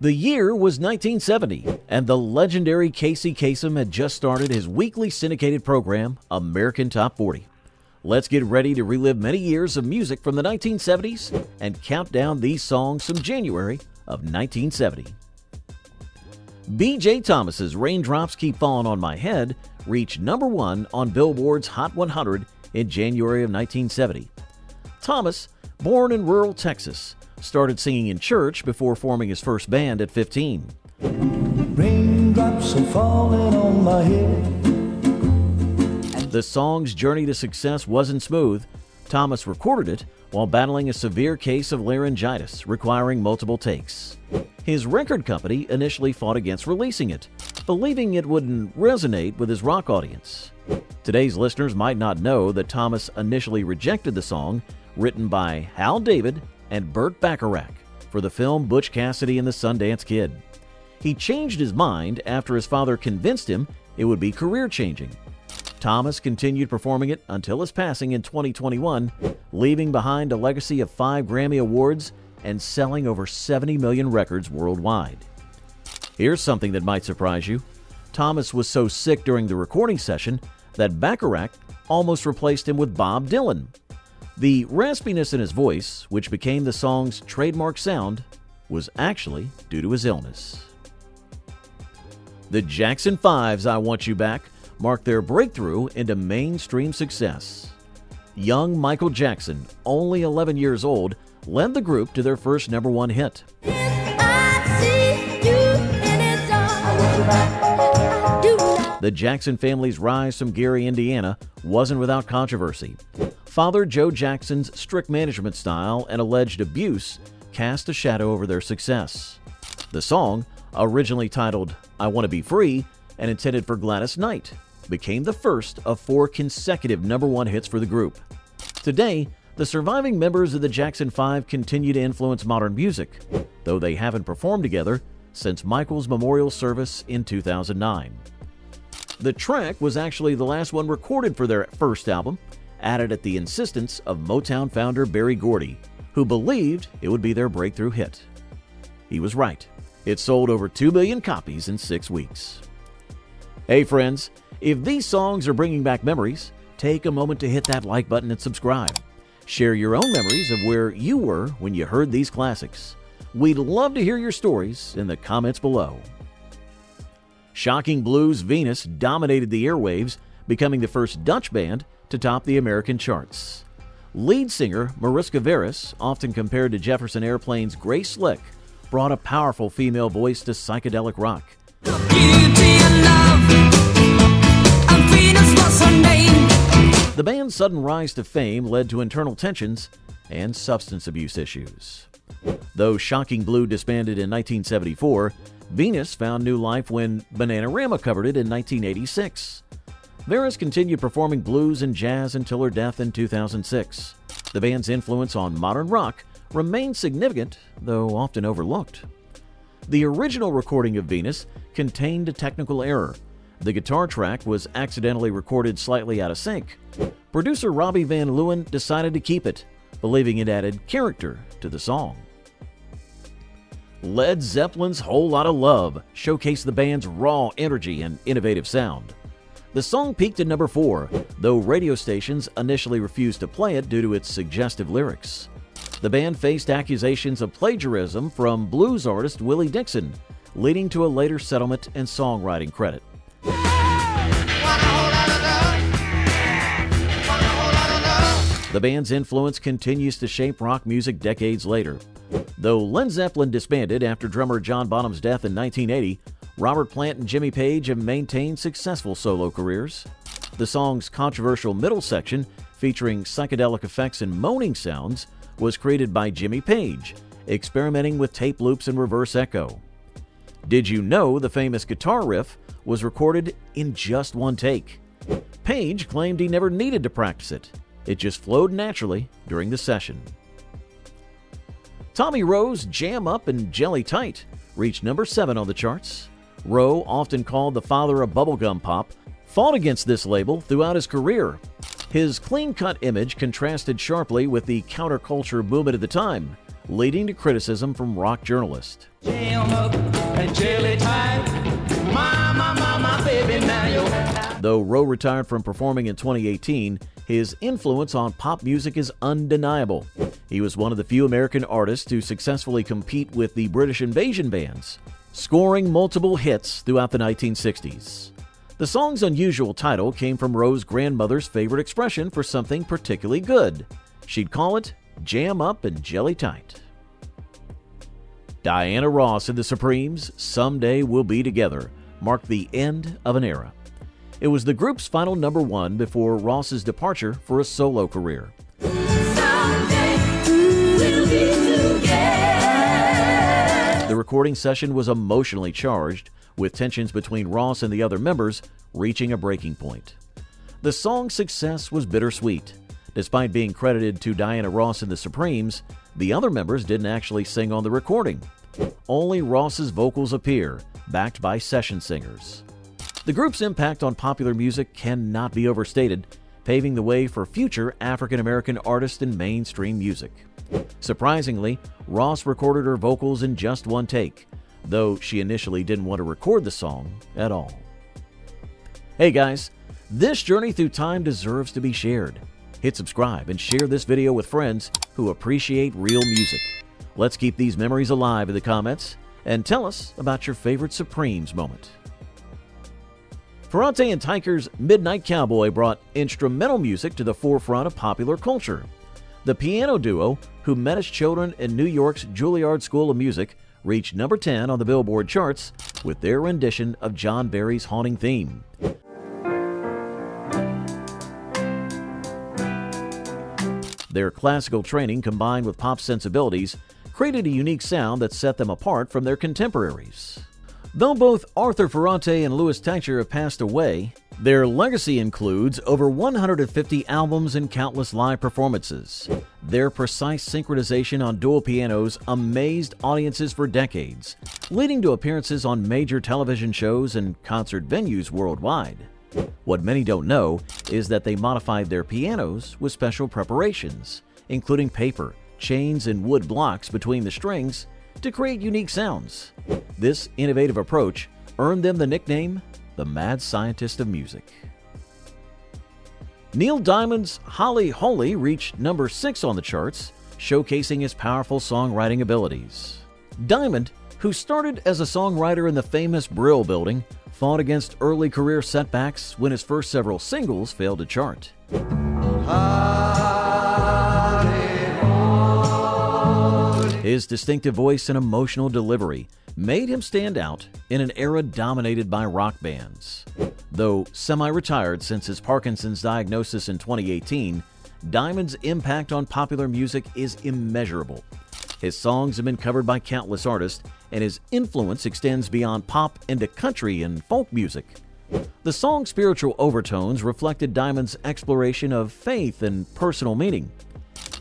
The year was 1970, and the legendary Casey Kasem had just started his weekly syndicated program, American Top 40. Let's get ready to relive many years of music from the 1970s and count down these songs from January of 1970. B.J. Thomas's Raindrops Keep Fallin on My Head reached number 1 on Billboard's Hot 100 in January of 1970. Thomas, born in rural Texas, started singing in church before forming his first band at 15. Raindrops are falling on my head. The song's journey to success wasn't smooth. Thomas recorded it while battling a severe case of laryngitis, requiring multiple takes. His record company initially fought against releasing it, believing it wouldn't resonate with his rock audience. Today's listeners might not know that Thomas initially rejected the song, written by Hal David and Burt Bacharach, for the film Butch Cassidy and the Sundance Kid. He changed his mind after his father convinced him it would be career-changing. Thomas continued performing it until his passing in 2021, leaving behind a legacy of 5 Grammy Awards and selling over 70 million records worldwide. Here's something that might surprise you. Thomas was so sick during the recording session that Bacharach almost replaced him with Bob Dylan. The raspiness in his voice, which became the song's trademark sound, was actually due to his illness. The Jackson 5's I Want You Back marked their breakthrough into mainstream success. Young Michael Jackson, only 11 years old, led the group to their first number 1 hit. The Jackson family's rise from Gary, Indiana wasn't without controversy. Father Joe Jackson's strict management style and alleged abuse cast a shadow over their success. The song, originally titled I Want to Be Free and intended for Gladys Knight, became the first of 4 consecutive number 1 hits for the group. Today, the surviving members of the Jackson 5 continue to influence modern music, though they haven't performed together since Michael's memorial service in 2009. The track was actually the last one recorded for their first album, added at the insistence of Motown founder Berry Gordy, who believed it would be their breakthrough hit. He was right. It sold over 2 million copies in 6 weeks. Hey friends, if these songs are bringing back memories, take a moment to hit that like button and subscribe. Share your own memories of where you were when you heard these classics. We'd love to hear your stories in the comments below. Shocking Blues' Venus dominated the airwaves, becoming the first Dutch band to top the American charts. Lead singer Mariska Veres, often compared to Jefferson Airplane's Grace Slick, brought a powerful female voice to psychedelic rock. The band's sudden rise to fame led to internal tensions and substance abuse issues. Though Shocking Blue disbanded in 1974, Venus found new life when Bananarama covered it in 1986. Veres continued performing blues and jazz until her death in 2006. The band's influence on modern rock remains significant, though often overlooked. The original recording of Venus contained a technical error. The guitar track was accidentally recorded slightly out of sync. Producer Robbie Van Leeuwen decided to keep it, believing it added character to the song. Led Zeppelin's Whole Lotta Love showcased the band's raw energy and innovative sound. The song peaked at number 4, though radio stations initially refused to play it due to its suggestive lyrics. The band faced accusations of plagiarism from blues artist Willie Dixon, leading to a later settlement and songwriting credit. The band's influence continues to shape rock music decades later. Though Led Zeppelin disbanded after drummer John Bonham's death in 1980, Robert Plant and Jimmy Page have maintained successful solo careers. The song's controversial middle section, featuring psychedelic effects and moaning sounds, was created by Jimmy Page, experimenting with tape loops and reverse echo. Did you know the famous guitar riff was recorded in just 1 take? Page claimed he never needed to practice it. It just flowed naturally during the session. Tommy Roe's Jam Up and Jelly Tight reached number 7 on the charts. Roe, often called the father of bubblegum pop, fought against this label throughout his career. His clean-cut image contrasted sharply with the counterculture movement at the time, leading to criticism from rock journalists. Jam up and jelly time. My baby, now you're... Though Rowe retired from performing in 2018, his influence on pop music is undeniable. He was one of the few American artists to successfully compete with the British invasion bands, scoring multiple hits throughout the 1960s. The song's unusual title came from Rowe's grandmother's favorite expression for something particularly good. She'd call it jam up and jelly tight. Diana Ross and the Supremes' "Someday We'll Be Together" marked the end of an era. It was the group's final #1 before Ross's departure for a solo career. Someday we'll be together. The recording session was emotionally charged, with tensions between Ross and the other members reaching a breaking point. The song's success was bittersweet. Despite being credited to Diana Ross and the Supremes, the other members didn't actually sing on the recording. Only Ross's vocals appear, backed by session singers. The group's impact on popular music cannot be overstated, paving the way for future African-American artists in mainstream music. Surprisingly, Ross recorded her vocals in just one take, though she initially didn't want to record the song at all. Hey guys, this journey through time deserves to be shared. Hit subscribe and share this video with friends who appreciate real music. Let's keep these memories alive in the comments and tell us about your favorite Supremes moment. Ferrante and Tyker's Midnight Cowboy brought instrumental music to the forefront of popular culture. The piano duo, who met as children in New York's Juilliard School of Music, reached #10 on the Billboard charts with their rendition of John Barry's haunting theme. Their classical training combined with pop sensibilities created a unique sound that set them apart from their contemporaries. Though both Arthur Ferrante and Louis Teicher have passed away, their legacy includes over 150 albums and countless live performances. Their precise synchronization on dual pianos amazed audiences for decades, leading to appearances on major television shows and concert venues worldwide. What many don't know is that they modified their pianos with special preparations, including paper, chains, and wood blocks between the strings to create unique sounds. This innovative approach earned them the nickname the Mad Scientist of Music. Neil Diamond's Holly Holy reached #6 on the charts, showcasing his powerful songwriting abilities. Diamond, who started as a songwriter in the famous Brill Building, fought against early career setbacks when his first several singles failed to chart. His distinctive voice and emotional delivery made him stand out in an era dominated by rock bands. Though semi-retired since his Parkinson's diagnosis in 2018, Diamond's impact on popular music is immeasurable. His songs have been covered by countless artists, and his influence extends beyond pop into country and folk music. The song's spiritual overtones reflected Diamond's exploration of faith and personal meaning.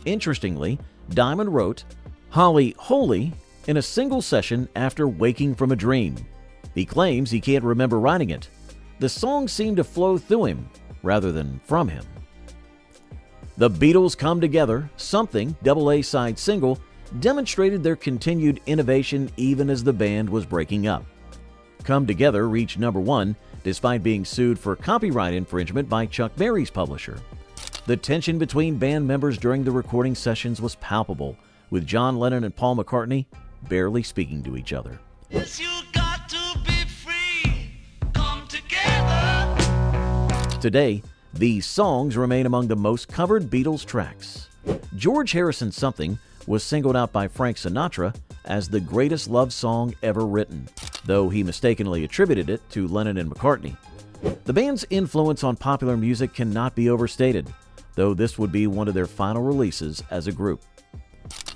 Interestingly, Diamond wrote Holly Holy in a single session after waking from a dream. He claims he can't remember writing it. The song seemed to flow through him rather than from him. The Beatles' Come Together, Something AA side single, demonstrated their continued innovation even as the band was breaking up. Come Together reached #1 despite being sued for copyright infringement by Chuck Berry's publisher. The tension between band members during the recording sessions was palpable, with John Lennon and Paul McCartney barely speaking to each other. Yes, you got to be free. Come together. Today, these songs remain among the most covered Beatles tracks. George Harrison's Something was singled out by Frank Sinatra as the greatest love song ever written, though he mistakenly attributed it to Lennon and McCartney. The band's influence on popular music cannot be overstated, though this would be one of their final releases as a group.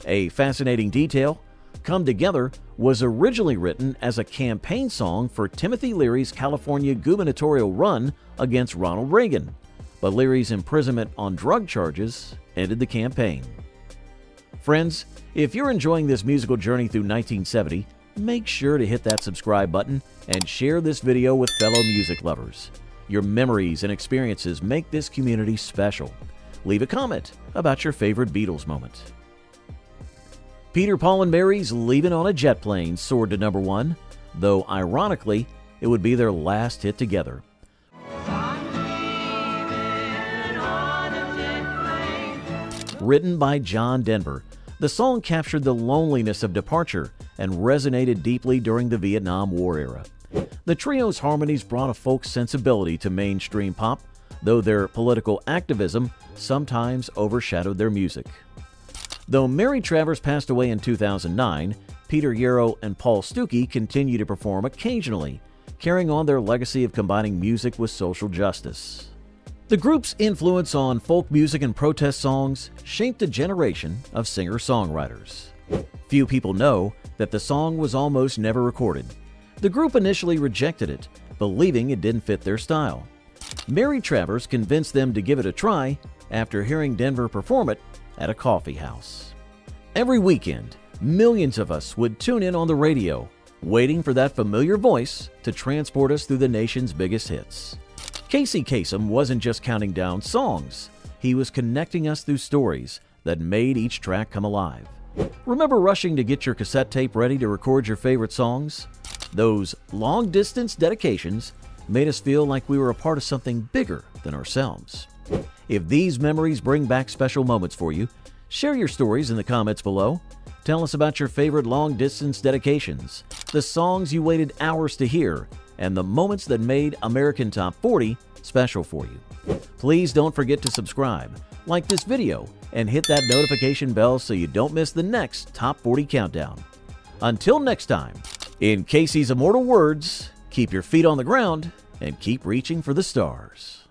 A fascinating detail, Come Together was originally written as a campaign song for Timothy Leary's California gubernatorial run against Ronald Reagan, but Leary's imprisonment on drug charges ended the campaign. Friends, if you're enjoying this musical journey through 1970, make sure to hit that subscribe button and share this video with fellow music lovers. Your memories and experiences make this community special. Leave a comment about your favorite Beatles moment. Peter, Paul, and Mary's Leavin' on a Jet Plane soared to number 1, though ironically, it would be their last hit together. Written by John Denver, the song captured the loneliness of departure and resonated deeply during the Vietnam War era. The trio's harmonies brought a folk sensibility to mainstream pop, though their political activism sometimes overshadowed their music. Though Mary Travers passed away in 2009, Peter Yarrow and Paul Stuckey continue to perform occasionally, carrying on their legacy of combining music with social justice. The group's influence on folk music and protest songs shaped a generation of singer-songwriters. Few people know that the song was almost never recorded. The group initially rejected it, believing it didn't fit their style. Mary Travers convinced them to give it a try after hearing Denver perform it at a coffee house. Every weekend, millions of us would tune in on the radio, waiting for that familiar voice to transport us through the nation's biggest hits. Casey Kasem wasn't just counting down songs, he was connecting us through stories that made each track come alive. Remember rushing to get your cassette tape ready to record your favorite songs? Those long-distance dedications made us feel like we were a part of something bigger than ourselves. If these memories bring back special moments for you, share your stories in the comments below. Tell us about your favorite long-distance dedications, the songs you waited hours to hear, and the moments that made American Top 40 special for you. Please don't forget to subscribe, like this video, and hit that notification bell so you don't miss the next Top 40 countdown. Until next time, in Casey's immortal words, keep your feet on the ground and keep reaching for the stars.